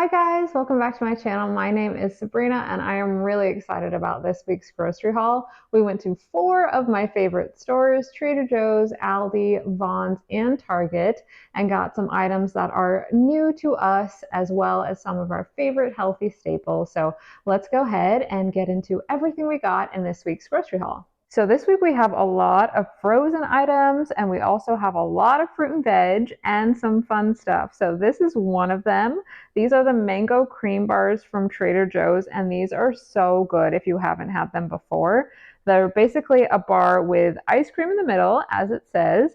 Hi guys, welcome back to my channel. My name is Sabrina and I am really excited about this week's grocery haul. We went to 4 of my favorite stores, Trader Joe's, Aldi, Vaughn's, and Target, and got some items that are new to us as well as some of our favorite healthy staples. So let's go ahead and get into everything we got in this week's grocery haul. So this week we have a lot of frozen items and we also have a lot of fruit and veg and some fun stuff. So this is one of them. These are the mango cream bars from Trader Joe's, and these are so good if you haven't had them before. They're basically a bar with ice cream in the middle, as it says,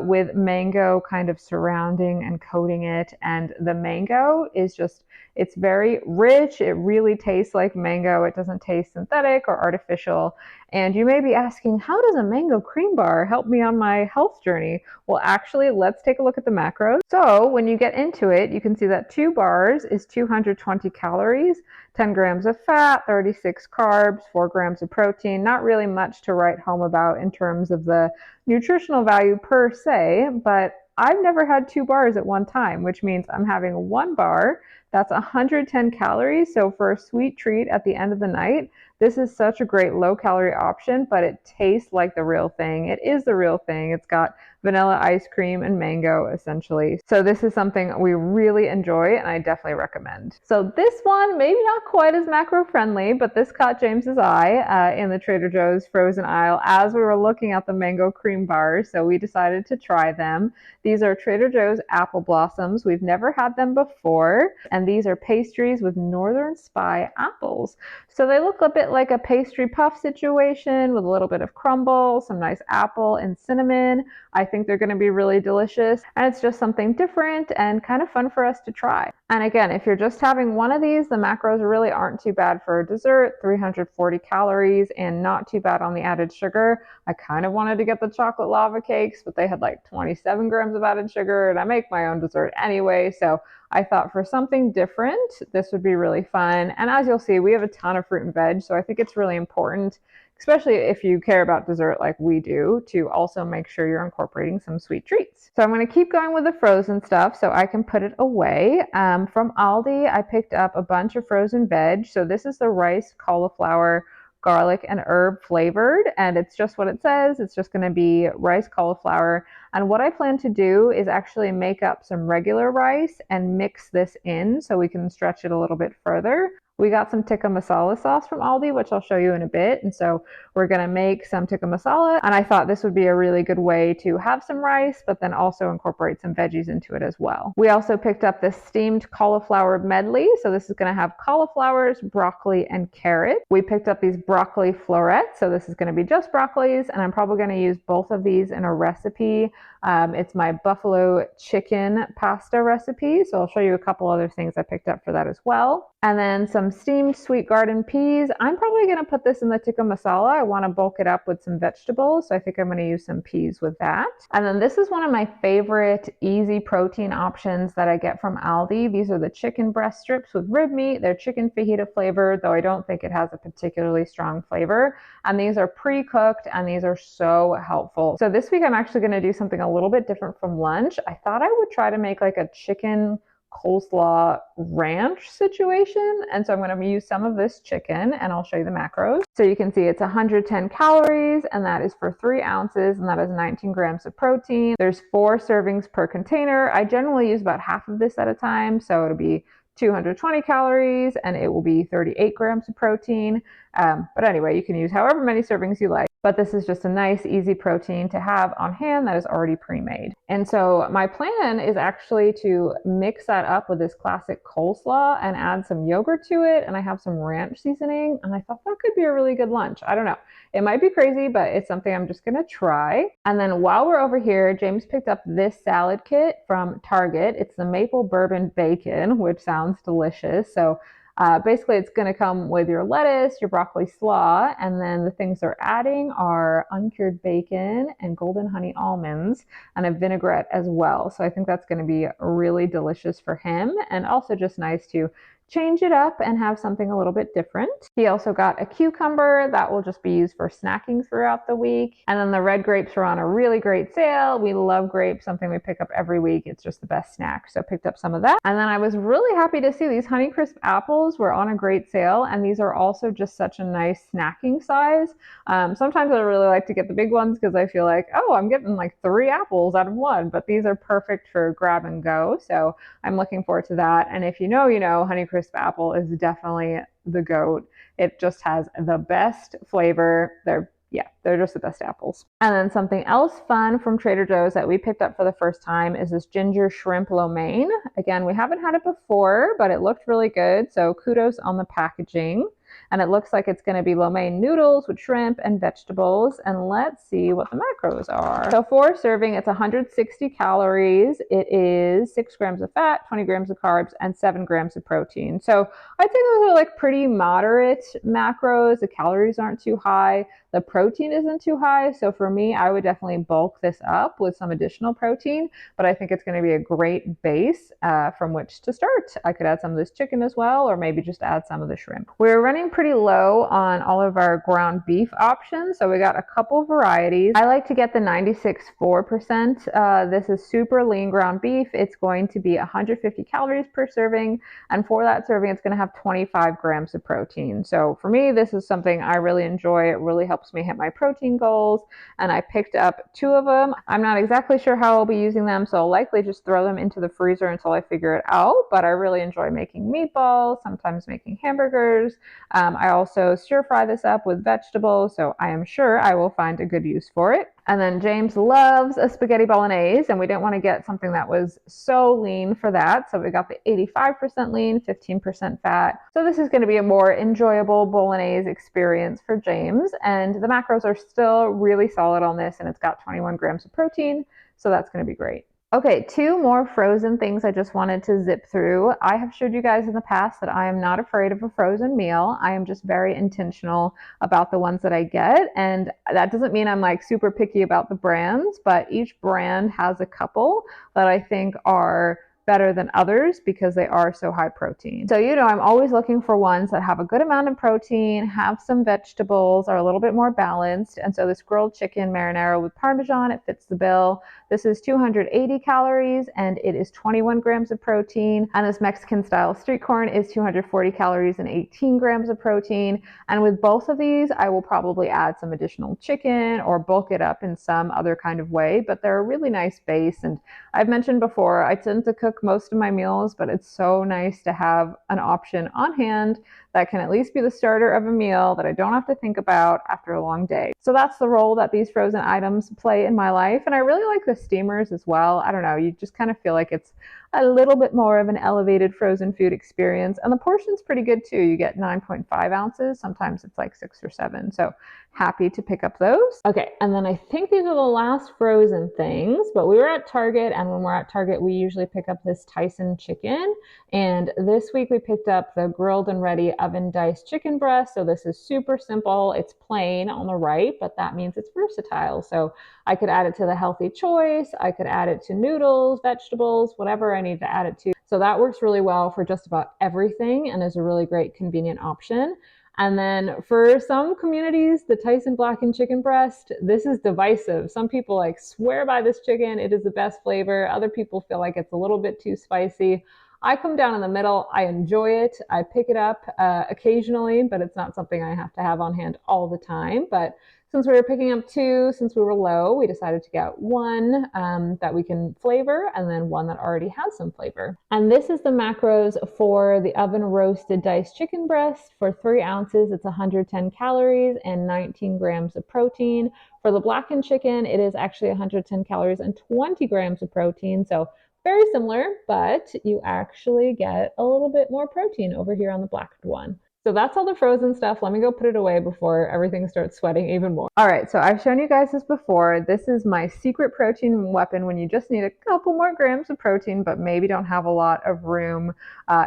with mango kind of surrounding and coating it. And the mango is just, it's very rich. It really tastes like mango. It doesn't taste synthetic or artificial. And you may be asking, how does a mango cream bar help me on my health journey? Well, actually, let's take a look at the macros. So when you get into it, you can see that 2 bars is 220 calories, 10 grams of fat, 36 carbs, 4 grams of protein. Not really much to write home about in terms of the nutritional value per se, but I've never had 2 bars at one time, which means I'm having 1 bar. That's 110 calories. So for a sweet treat at the end of the night, this is such a great low calorie option, but it tastes like the real thing. It is the real thing. It's got vanilla ice cream and mango essentially. So this is something we really enjoy and I definitely recommend. So this one, maybe not quite as macro friendly, but this caught James's eye in the Trader Joe's frozen aisle as we were looking at the mango cream bars. So we decided to try them. These are Trader Joe's apple blossoms. We've never had them before. And these are pastries with Northern Spy apples. So they look a bit like a pastry puff situation with a little bit of crumble, some nice apple and cinnamon. I think they're going to be really delicious, and it's just something different and kind of fun for us to try. And again, if you're just having one of these, the macros really aren't too bad for a dessert, 340 calories and not too bad on the added sugar. I kind of wanted to get the chocolate lava cakes, but they had like 27 grams of added sugar, and I make my own dessert anyway, so I thought for something different, this would be really fun. And as you'll see, we have a ton of fruit and veg, so I think it's really important, especially if you care about dessert like we do, to also make sure you're incorporating some sweet treats. So I'm going to keep going with the frozen stuff so I can put it away. From Aldi, I picked up a bunch of frozen veg. So this is the rice, cauliflower, garlic, and herb flavored, and it's just what it says. It's just going to be rice, cauliflower. And what I plan to do is actually make up some regular rice and mix this in so we can stretch it a little bit further. We got some tikka masala sauce from Aldi, which I'll show you in a bit. And so we're going to make some tikka masala. And I thought this would be a really good way to have some rice, but then also incorporate some veggies into it as well. We also picked up this steamed cauliflower medley. So this is going to have cauliflowers, broccoli, and carrot. We picked up these broccoli florets. So this is going to be just broccolis. And I'm probably going to use both of these in a recipe. It's my buffalo chicken pasta recipe. So I'll show you a couple other things I picked up for that as well. And then some steamed sweet garden peas. I'm probably going to put this in the tikka masala. I want to bulk it up with some vegetables, so I think I'm going to use some peas with that. And then this is one of my favorite easy protein options that I get from Aldi. These are the chicken breast strips with rib meat. They're chicken fajita flavored, though I don't think it has a particularly strong flavor. And these are pre-cooked and these are so helpful. So this week I'm actually going to do something a little bit different from lunch. I thought I would try to make like a chicken coleslaw ranch situation. And so I'm going to use some of this chicken and I'll show you the macros. So you can see it's 110 calories and that is for 3 ounces and that is 19 grams of protein. There's 4 servings per container. I generally use about half of this at a time. So it'll be 220 calories and it will be 38 grams of protein. But anyway, you can use however many servings you like. But this is just a nice, easy protein to have on hand that is already pre-made. And so my plan is actually to mix that up with this classic coleslaw and add some yogurt to it. And I have some ranch seasoning. And I thought that could be a really good lunch. I don't know. It might be crazy, but it's something I'm just going to try. And then while we're over here, James picked up this salad kit from Target. It's the maple bourbon bacon, which sounds delicious. So basically, it's going to come with your lettuce, your broccoli slaw, and then the things they're adding are uncured bacon and golden honey almonds and a vinaigrette as well. So I think that's going to be really delicious for him and also just nice to change it up and have something a little bit different. He also got a cucumber that will just be used for snacking throughout the week. And then the red grapes were on a really great sale. We love grapes, something we pick up every week. It's just the best snack. So picked up some of that. And then I was really happy to see these Honeycrisp apples were on a great sale. And these are also just such a nice snacking size. Sometimes I really like to get the big ones because I feel like, oh, I'm getting like 3 apples out of one, but these are perfect for grab and go. So I'm looking forward to that. And if you know, Honeycrisp apple is definitely the goat. It just has the best flavor. They're just the best apples. And then something else fun from Trader Joe's that we picked up for the first time is this ginger shrimp lo mein. Again, we haven't had it before, but it looked really good. So kudos on the packaging. And it looks like it's going to be lo mein noodles with shrimp and vegetables. And let's see what the macros are. So for a serving, it's 160 calories. It is 6 grams of fat, 20 grams of carbs, and 7 grams of protein. So I'd say those are like pretty moderate macros. The calories aren't too high. The protein isn't too high. So for me, I would definitely bulk this up with some additional protein, but I think it's going to be a great base from which to start. I could add some of this chicken as well, or maybe just add some of the shrimp. We're running pretty low on all of our ground beef options, so we got a couple varieties. I like to get the 96.4%. This is super lean ground beef. It's going to be 150 calories per serving, and for that serving, it's going to have 25 grams of protein. So for me, this is something I really enjoy. It really helps me hit my protein goals, and I picked up 2 of them. I'm not exactly sure how I'll be using them, so I'll likely just throw them into the freezer until I figure it out, but I really enjoy making meatballs, sometimes making hamburgers. I also stir fry this up with vegetables, so I am sure I will find a good use for it. And then James loves a spaghetti bolognese, and we didn't want to get something that was so lean for that. So we got the 85% lean, 15% fat. So this is going to be a more enjoyable bolognese experience for James. And the macros are still really solid on this, and it's got 21 grams of protein. So that's going to be great. Okay, 2 more frozen things I just wanted to zip through. I have showed you guys in the past that I am not afraid of a frozen meal. I am just very intentional about the ones that I get. And that doesn't mean I'm like super picky about the brands, but each brand has a couple that I think are better than others because they are so high protein. So, I'm always looking for ones that have a good amount of protein, have some vegetables, are a little bit more balanced. And so this grilled chicken marinara with Parmesan, it fits the bill. This is 280 calories and it is 21 grams of protein. And this Mexican style street corn is 240 calories and 18 grams of protein. And with both of these, I will probably add some additional chicken or bulk it up in some other kind of way, but they're a really nice base. And I've mentioned before, I tend to cook most of my meals, but it's so nice to have an option on hand that can at least be the starter of a meal that I don't have to think about after a long day. So that's the role that these frozen items play in my life. And I really like the steamers as well. I don't know, you just kind of feel like it's a little bit more of an elevated frozen food experience. And the portion's pretty good too. You get 9.5 ounces. Sometimes it's like 6 or 7. So happy to pick up those. Okay, and then I think these are the last frozen things, but we were at Target, and when we're at Target, we usually pick up this Tyson chicken. And this week we picked up the grilled and ready oven diced chicken breast. So this is super simple. It's plain on the right, but that means it's versatile. So I could add it to the healthy choice. I could add it to noodles, vegetables, whatever I need to add it to. So that works really well for just about everything and is a really great convenient option. And then for some communities, the Tyson blackened chicken breast, this is divisive. Some people like swear by this chicken. It is the best flavor. Other people feel like it's a little bit too spicy. I come down in the middle. I enjoy it. I pick it up occasionally, but it's not something I have to have on hand all the time. But since we were picking up 2, since we were low, we decided to get one that we can flavor and then one that already has some flavor. And this is the macros for the oven roasted diced chicken breast. For 3 ounces, it's 110 calories and 19 grams of protein. For the blackened chicken, it is actually 110 calories and 20 grams of protein. So very similar, but you actually get a little bit more protein over here on the blackened one. So that's all the frozen stuff. Let me go put it away before everything starts sweating even more. All right, so I've shown you guys this before. This is my secret protein weapon when you just need a couple more grams of protein, but maybe don't have a lot of room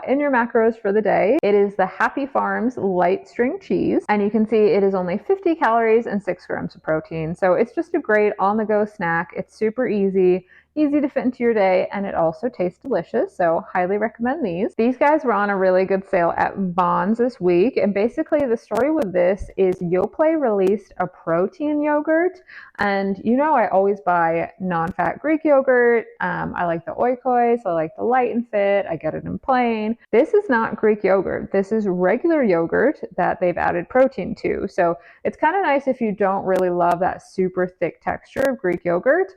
in your macros for the day. It is the Happy Farms light string cheese, and you can see it is only 50 calories and 6 grams of protein. So it's just a great on-the-go snack. It's super easy. easy to fit into your day, and it also tastes delicious. So highly recommend these. These guys were on a really good sale at Vons this week. And basically the story with this is Yoplait released a protein yogurt. And you know, I always buy non-fat Greek yogurt. I like the oikoi, so I like the light and fit. I get it in plain. This is not Greek yogurt. This is regular yogurt that they've added protein to. So it's kind of nice if you don't really love that super thick texture of Greek yogurt.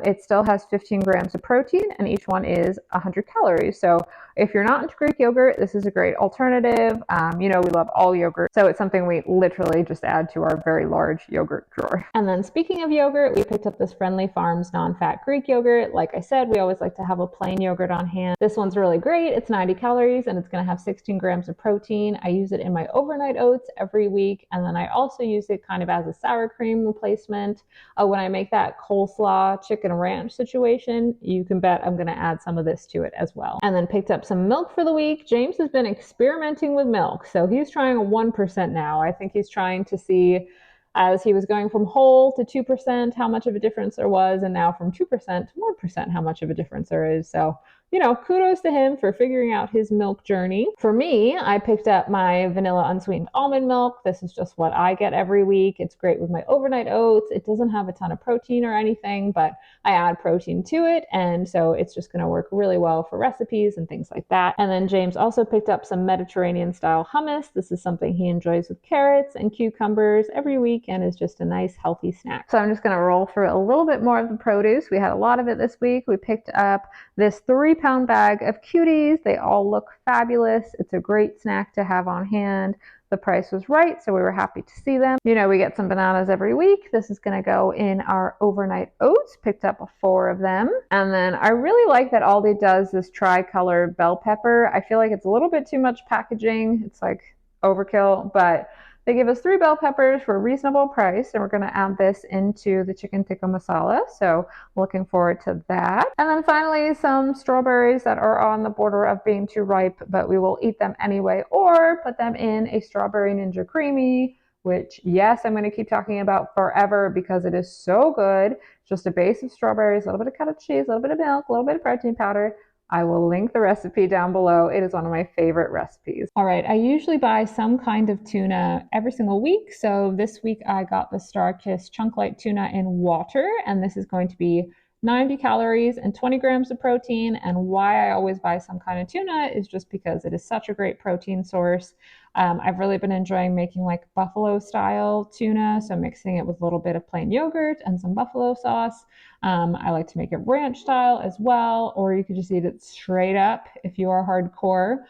It still has 15 grams of protein, and each one is 100 calories. So if you're not into Greek yogurt, this is a great alternative. You know, we love all yogurt, so it's something we literally just add to our very large yogurt drawer. And then speaking of yogurt, we picked up this Friendly Farms non-fat Greek yogurt. Like I said, we always like to have a plain yogurt on hand. This one's really great. It's 90 calories and it's going to have 16 grams of protein. I use it in my overnight oats every week, and then I also use it kind of as a sour cream replacement. When I make that coleslaw chicken ranch situation, you can bet I'm going to add some of this to it as well. And then picked up some milk for the week. James has been experimenting with milk, so he's trying a 1% now. I think he's trying to see, as he was going from whole to 2%, how much of a difference there was, and now from 2% to 1%, how much of a difference there is. So, you know, kudos to him for figuring out his milk journey. For me, I picked up my vanilla unsweetened almond milk. This is just what I get every week. It's great with my overnight oats. It doesn't have a ton of protein or anything, but I add protein to it, and so it's just going to work really well for recipes and things like that. And then James also picked up some Mediterranean style hummus. This is something he enjoys with carrots and cucumbers every week, and is just a nice healthy snack. So I'm just going to roll through a little bit more of the produce. We had a lot of it this week. We picked up this 3-pound bag of cuties. They all look fabulous. It's a great snack to have on hand. The price was right, so we were happy to see them. You know, we get some bananas every week. This is going to go in our overnight oats. Picked up 4 of them. And then I really like that Aldi does this tricolor bell pepper. I feel like it's a little bit too much packaging. It's like overkill, but they give us 3 bell peppers for a reasonable price, and we're going to add this into the chicken tikka masala. So looking forward to that. And then finally, some strawberries that are on the border of being too ripe, but we will eat them anyway, or put them in a strawberry ninja creamy, which, yes, I'm going to keep talking about forever because it is so good. Just a base of strawberries, a little bit of cottage cheese, a little bit of milk, a little bit of protein powder. I will link the recipe down below. It is one of my favorite recipes. All right, I usually buy some kind of tuna every single week. So this week I got the Star-Kissed Chunk Light tuna in water, and this is going to be 90 calories and 20 grams of protein. And why I always buy some kind of tuna is just because it is such a great protein source. I've really been enjoying making like buffalo style tuna, so mixing it with a little bit of plain yogurt and some buffalo sauce. I like to make it ranch style as well, or you could just eat it straight up if you are hardcore.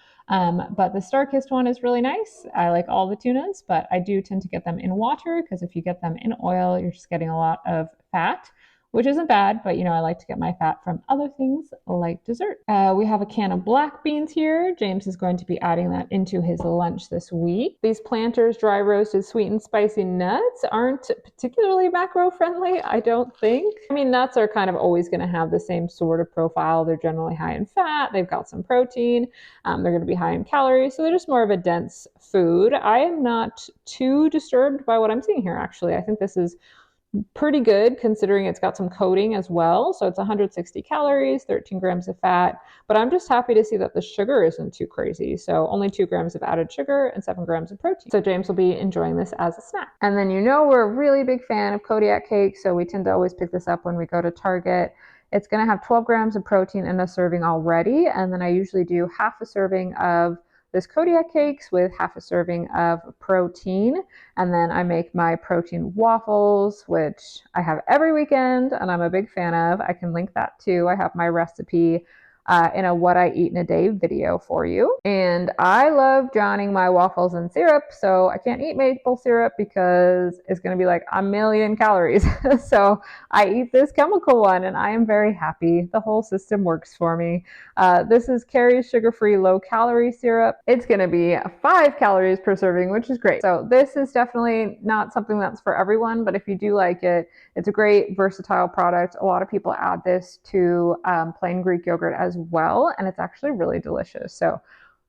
But the Star-Kissed one is really nice. I like all the tunas, but I do tend to get them in water because if you get them in oil, you're just getting a lot of fat, which isn't bad, but you know, I like to get my fat from other things like dessert. We have a can of black beans here. James is going to be adding that into his lunch this week. These Planters dry roasted sweet and spicy nuts aren't particularly macro friendly, I don't think. I mean, nuts are kind of always going to have the same sort of profile. They're generally high in fat, they've got some protein, they're going to be high in calories, so they're just more of a dense food. I am not too disturbed by what I'm seeing here, actually. I think this is pretty good considering it's got some coating as well. So it's 160 calories, 13 grams of fat, but I'm just happy to see that the sugar isn't too crazy. So only 2 grams of added sugar and 7 grams of protein. So James will be enjoying this as a snack. And then, you know, we're a really big fan of Kodiak cake, so we tend to always pick this up when we go to Target. It's going to have 12 grams of protein in a serving already, and then I usually do half a serving of this Kodiak cakes with half a serving of protein. And then I make my protein waffles, which I have every weekend and I'm a big fan of. I can link that too. I have my recipe in a what I eat in a day video for you. And I love drowning my waffles in syrup, so I can't eat maple syrup because it's going to be like 1,000,000 calories. So I eat this chemical one and I am very happy. The whole system works for me. This is Carrie's sugar-free low-calorie syrup. It's going to be 5 calories per serving, which is great. So this is definitely not something that's for everyone, but if you do like it, it's a great versatile product. A lot of people add this to plain Greek yogurt as well, and it's actually really delicious. So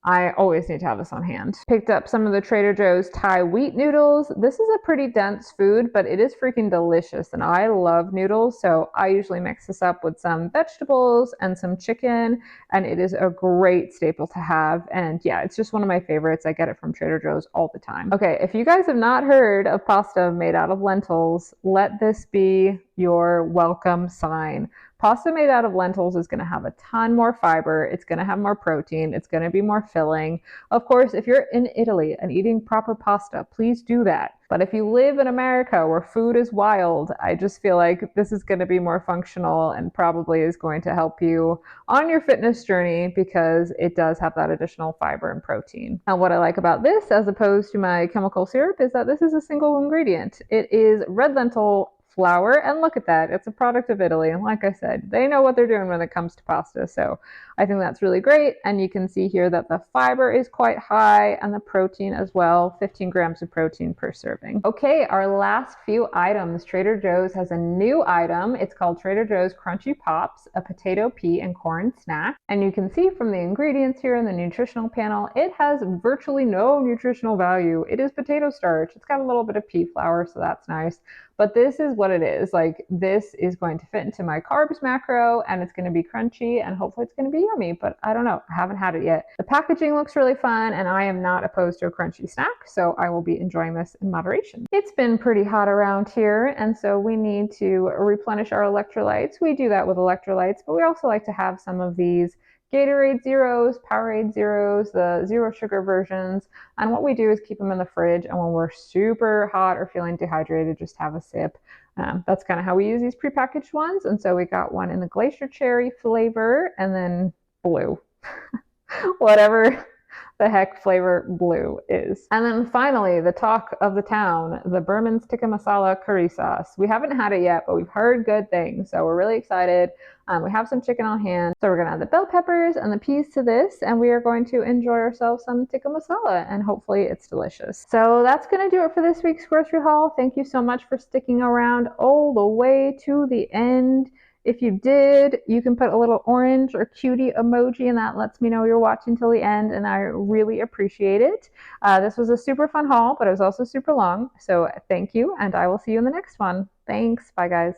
I always need to have this on hand. Picked up some of the Trader Joe's Thai wheat noodles. This is a pretty dense food, but it is freaking delicious, and I love noodles, so I usually mix this up with some vegetables and some chicken, and it is a great staple to have. And yeah, it's just one of my favorites. I get it from Trader Joe's all the time. Okay, if you guys have not heard of pasta made out of lentils, let this be your welcome sign. Pasta made out of lentils is going to have a ton more fiber. It's going to have more protein. It's going to be more filling. Of course, if you're in Italy and eating proper pasta, please do that. But if you live in America where food is wild, I just feel like this is going to be more functional and probably is going to help you on your fitness journey because it does have that additional fiber and protein. Now, what I like about this as opposed to my chemical syrup is that this is a single ingredient. It is red lentil flour, and look at that, it's a product of Italy, and like I said, they know what they're doing when it comes to pasta, so I think that's really great. And you can see here that the fiber is quite high and the protein as well, 15 grams of protein per serving. Okay, our last few items. Trader Joe's has a new item. It's called Trader Joe's Crunchy Pops, a potato, pea, and corn snack. And you can see from the ingredients here in the nutritional panel, it has virtually no nutritional value. It is potato starch. It's got a little bit of pea flour, so that's nice. But this is what it is. Like, this is going to fit into my carbs macro, and it's going to be crunchy, and hopefully it's going to be yummy, but I don't know. I haven't had it yet. The packaging looks really fun, and I am not opposed to a crunchy snack, so I will be enjoying this in moderation. It's been pretty hot around here, and so we need to replenish our electrolytes. We do that with electrolytes, but we also like to have some of these Gatorade Zeros, Powerade Zeros, the zero sugar versions. And what we do is keep them in the fridge. And when we're super hot or feeling dehydrated, just have a sip. That's kind of how we use these prepackaged ones. And so we got one in the glacier cherry flavor and then blue. Whatever the heck flavor blue is. And then finally, the talk of the town, the Berman's Tikka Masala curry sauce. We haven't had it yet, but we've heard good things, so we're really excited. We have some chicken on hand, so we're gonna add the bell peppers and the peas to this, and we are going to enjoy ourselves some tikka masala, and hopefully it's delicious. So that's gonna do it for this week's grocery haul. Thank you so much for sticking around all the way to the end. If you did, you can put a little orange or cutie emoji, and that lets me know you're watching till the end, and I really appreciate it. This was a super fun haul, but it was also super long, so thank you, and I will see you in the next one. Thanks. Bye, guys.